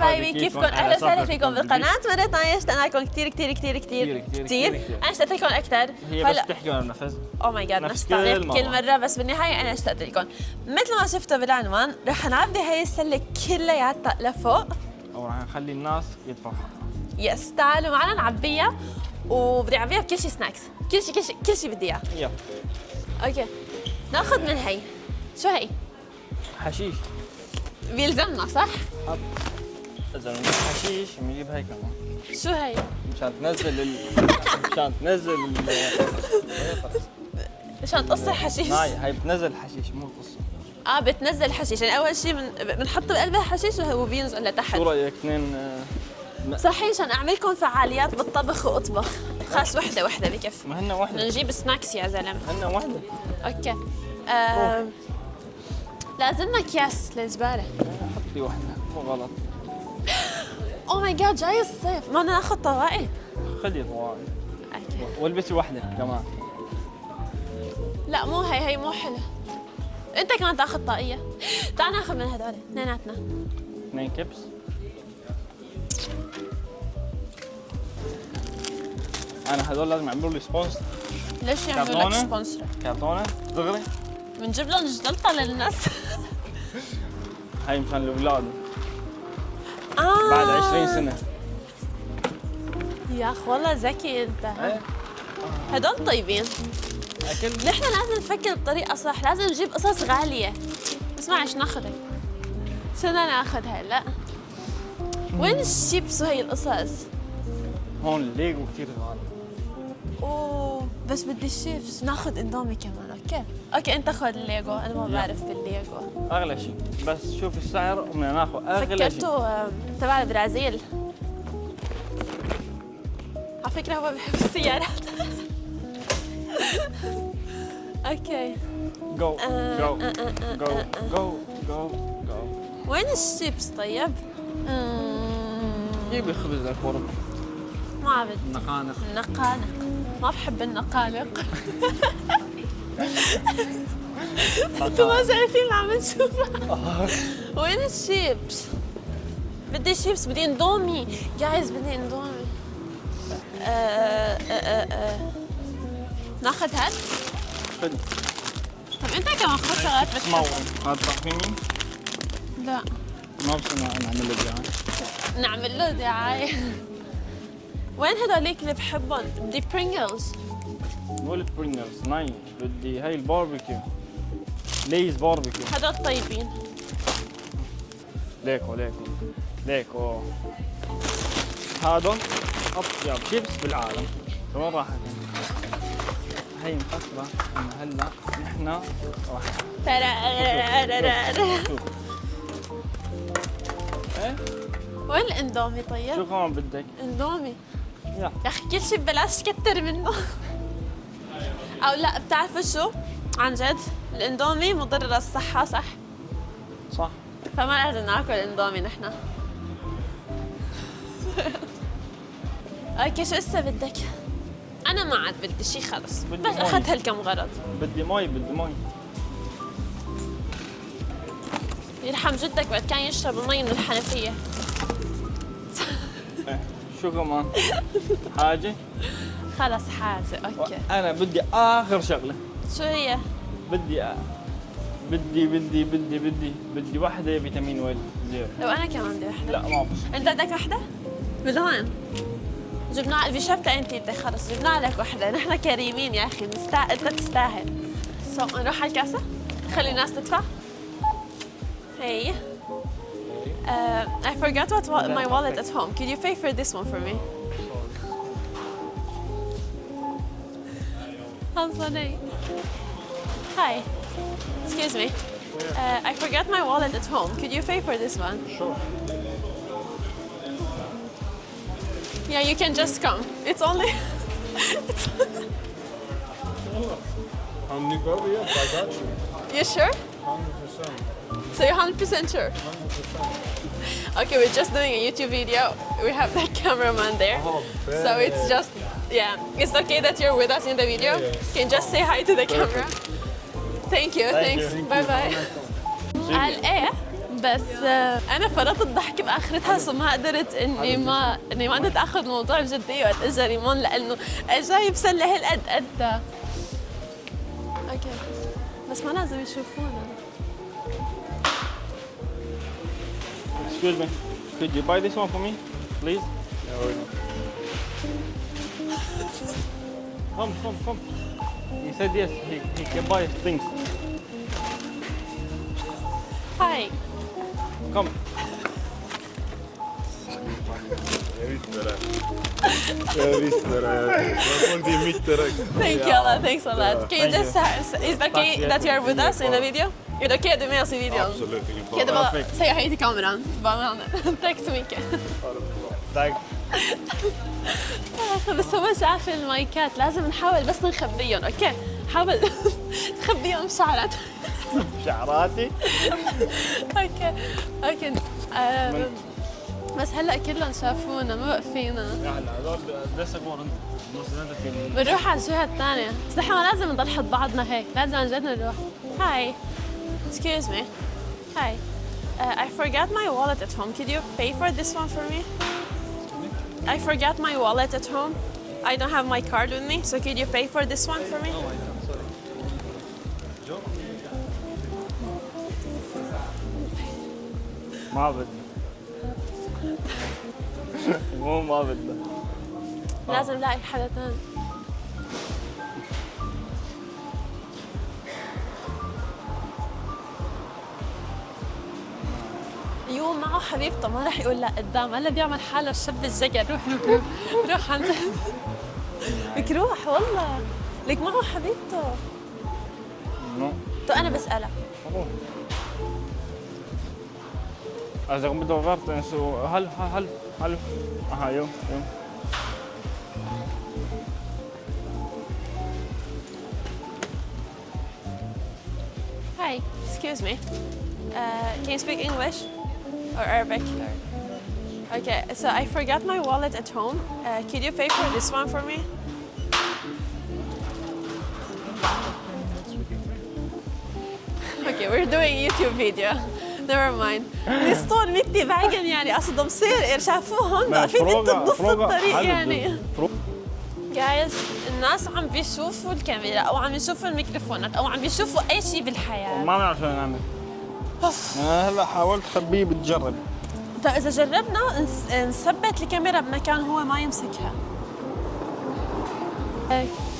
حبايبي كيفكم؟ اهلا وسهلا فيكم بالقناه مرة ثانية. اشتقنا لكم كثير كثير كثير كثير كثير. انا اشتقت لكم اكثر. هي بس تحكي عن النفس. او ماي جاد نفس التعليق كل مرة، بس بالنهاية انا اشتقت لكم. مثل ما شفتوا بالعنوان رح نعبي هاي السلة كلياتها لفوق ورح نخلي الناس يدفعوا. يس تعالوا معنا نعبيها، وبدي اعبيها بكل شيء سناكس، كل شيء بدي اياه. يلا اوكي ناخذ من هي. شو هي؟ حشيش. بيلزمنا صح؟ حط اذا بنجيب حشيش بنجيب هي كمان. شو هي؟ مشان تنزل مشان تنزل مشان تقص الحشيش. هاي بتنزل الحشيش مو القصة. بتنزل الحشيش، يعني اول شيء بنحط بقلب الحشيش وهو بينزل لتحت. شو رايك اثنين؟ صحيح عشان اعملكم فعاليات بالطبخ واطبخ. خاص وحده بكفي. ما هن وحده. نجيب سناكس يا زلمه. هن وحده. اوكي. لازمنا اكياس للزباله. حط لي وحده مو غلط. او ماي جاد جاي الصيف، ما بدنا ناخذ طواقي. خذي طواقي. اوكي. والبسي وحده كمان. لا مو هي مو حلو. انت كمان تاخذ طاقيه. تعال ناخذ من هدول اثنيناتنا. 2 كبس. انا هدول لازم يعملوا لي سبونسر. ليش يعملوا لك سبونسر؟ كرتونه دغري. بنجيب لهم جلطه للناس. هاي مشان الاولاد. بعد 20 سنه. يا اخ والله ذكي انت. ايه هدول طيبين. اكل. نحن لازم نفكر بطريقه صح، لازم نجيب قصص غاليه. اسمع ايش ناخذ هي. شو بدنا ناخذ هلا؟ وين الشيبس وهي القصص؟ هون الليجو كثير غالي. اوه بس بدي الشيبس. ناخذ اندومي كمان. اوكي انت خذ الليجو، انا ما بعرف بالليجو. اغلى شيء، بس شوف السعر وبدنا ناخذ اغلى شيء. فكرته تبع البرازيل. على فكره هو بحب السيارات. اوكي جو جو جو جو جو جو. وين الشيبس طيب؟ جيبي خبز الفرن. ما عبد. نقانق. ما بحب النقانق. انتوا ما شايفين اللي عم نشوفه. وين الشيبس؟ بدي شيبس، بدي اندومي جايز، بدي اندومي. ناخذ هاد؟ خذ. طب انت كمان خذ شغلات اسمعوا بتحبها. هذا تعرفيني؟ لا ما بصير نعمل له دعاية. نعمل له دعاية. وين هذوليك اللي بحبهم؟ بدي برينجلز. مو البرينجلز، ناي بدي هاي الباربيكيو. ليز باربيكيو. هذول طيبين. ليكو هذا اطيب شيبس بالعالم. كمان راح هي مفكرة انه هلا نحن راح ايه. وين الاندومي طيب؟ شو كمان بدك؟ اندومي. يا اخي كل شيء ببلاش كتر منه. او لا بتعرفوا شو؟ عن جد الاندومي مضر للصحة صح؟ فما لازم ناكل اندومي نحن. اوكي شو هسه بدك؟ انا ما عاد بدي شيء خلص، بس اخذت هالكم غرض. بدي مي. يرحم جدك بعد كان يشرب المي من الحنفية. شو كمان؟ حاجة؟ خلص حاجة اوكي. انا بدي اخر شغلة. شو هي؟ بدي وحدة فيتامين ويل زيرو. لو انا كمان بدي وحدة. لا ما بصير. انت بدك وحدة؟ بدون جبنا في شبكة انت خلص جبنا لك وحدة، نحن كريمين يا اخي انت تستاهل. نروح على الكاسة؟ خلي الناس تدفع؟ Hey, I forgot my wallet at home. Could you pay for this one for me? Hi. Excuse me. I forgot my wallet at home. Could you pay for this one? Sure. Yeah, you can just come. It's only. Yes, I got you. You sure? 100%. So you're 100% sure? 100%. Okay, we're just doing a YouTube video. We have the cameraman there. Oh, So it's just, yeah. It's okay that you're with us in the video? Yeah. Can you just say hi to the camera? Thank you, thanks. Bye bye. قال ايه بس انا فرطت الضحك باخرتها سو ما قدرت اني ما قدرت اخذ الموضوع بجديه وقت اجى ريمون لانه جاي بسله هالقد قدها. اوكي بس ما لازم يشوفونا. Excuse me, could you buy this one for me, please? Come. He said yes, he can buy things. هاي Come. Thank you a lot, thanks a lot. Can you just is it okay that you are with us in the video? Är det okej att du är med oss i videon? Absolut, ingen Kan du fara. bara säga hej till kameran? Bara med handen. Tack så mycket. Tack. بس هو شاف المايكات لازم نحاول بس نخبيهم اوكي حاول تخبيهم بشعرات شعراتي. اوكي بس هلا كلهم شافونا ما بقى فينا هلا هذول لسه جوا عند بنروح على الجهة الثانية بس نحن ما لازم نضل حد بعضنا هيك لازم عن جد نروح هاي excuse me hi I forgot my wallet at home could you pay for this one for me I forgot my wallet at home I don't have my card with me so could you pay for this one for me ما بدنا مو ما بدنا لازم نلاقي حدا ثاني يو معه حبيبته ما رح يقول لا قدام هلا بيعمل حاله الشاب الجقر روح عن جد لك روح والله لك معه حبيبته تو انا بسألها إذا بدو غلط انسو هل اها يو Hi, excuse me. Can you speak English or Arabic? Okay, so I forgot my wallet at home. Could you pay for this one for me? Okay, we're doing YouTube video. Never mind. نسطور متي باقن يعني قصدهم صير شافوهم واقفين انتوا بنص الطريق يعني. Guys, الناس عم بيشوفوا الكاميرا او عم يشوفوا الميكروفونات او عم بيشوفوا اي شيء بالحياة. ما بنعرف شو نعمل. انا هلا حاولت خبيه بتجرب. طيب اذا جربنا نثبت الكاميرا بمكان هو ما يمسكها.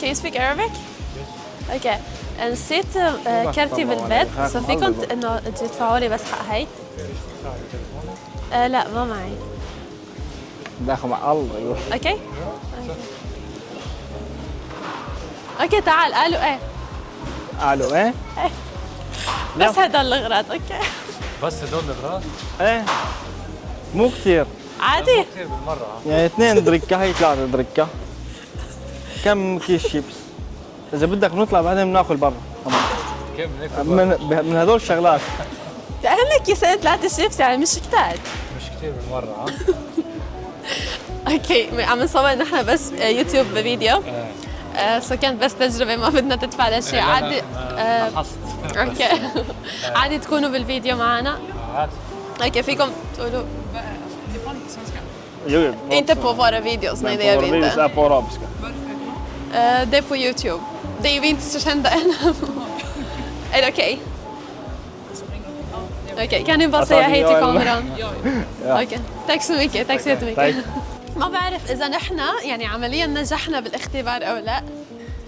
Can you speak Arabic? اوكي نسيت كارتي بالبيت سو فيكم انه تدفعوا لي بس حق هي؟ لا ما معي. داخل مع الله. اوكي؟ اوكي تعال قالوا ايه؟ قالوا ايه؟ بس هدول الاغراض اوكي. بس هدول الاغراض؟ ايه مو كثير عادي؟ كثير بالمره يعني 2 دركة هي 3 دركة كم كيس شيبس اذا بدك نطلع بعدين بناكل برا كيف من هدول الشغلات لك كيسين 3 شيبس يعني مش كتار مش كثير بالمره اوكي عم نصور نحن بس يوتيوب فيديو سو كانت بس تجربه ما بدنا تدفع لشيء عادي لاحظت اوكي عادي تكونوا بالفيديو معنا عادي اوكي فيكم تقولوا inte på våra videos nej det gör vi inte är på arabiska det är på Youtube det är vi inte så kända än är det okej? Okej, kan ni bara säga hej till kameran? Okej, tack så mycket, tack så jättemycket ما بعرف إذا نحن يعني عمليا نجحنا بالاختبار أو لا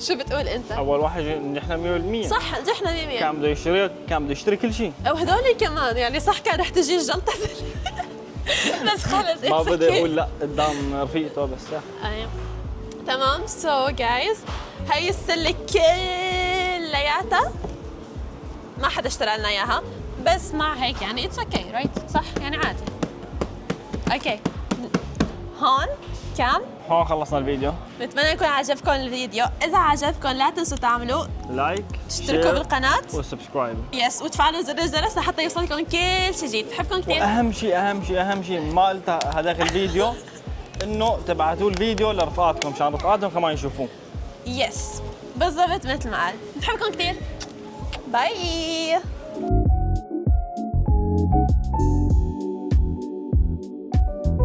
شو بتقول أنت؟ أول واحد نجحنا 100% صح نجحنا 100% كان بده يشتري كل شيء أو هذول كمان يعني صح كان رح تجي الجلطة بس خلص ما بدي يقول لا قدام رفيقته بس أيوة تمام سو جايز هاي السلة كلياتها ما حدا اشترى لنا إياها بس مع هيك يعني اتس اوكي رايت صح يعني عادي اوكي هون كم؟ هون خلصنا الفيديو بتمنى يكون عجبكم الفيديو إذا عجبكم لا تنسوا تعملوا لايك تشتركوا بالقناة وسبسكرايب يس وتفعلوا زر الجرس لحتى يوصلكم كل شيء جديد بحبكم كثير واهم شيء ما قلت هذاك الفيديو انه تبعتوا الفيديو لرفقاتكم مشان رفقاتهم كمان يشوفوه يس بالضبط مثل ما قال بحبكم كثير باي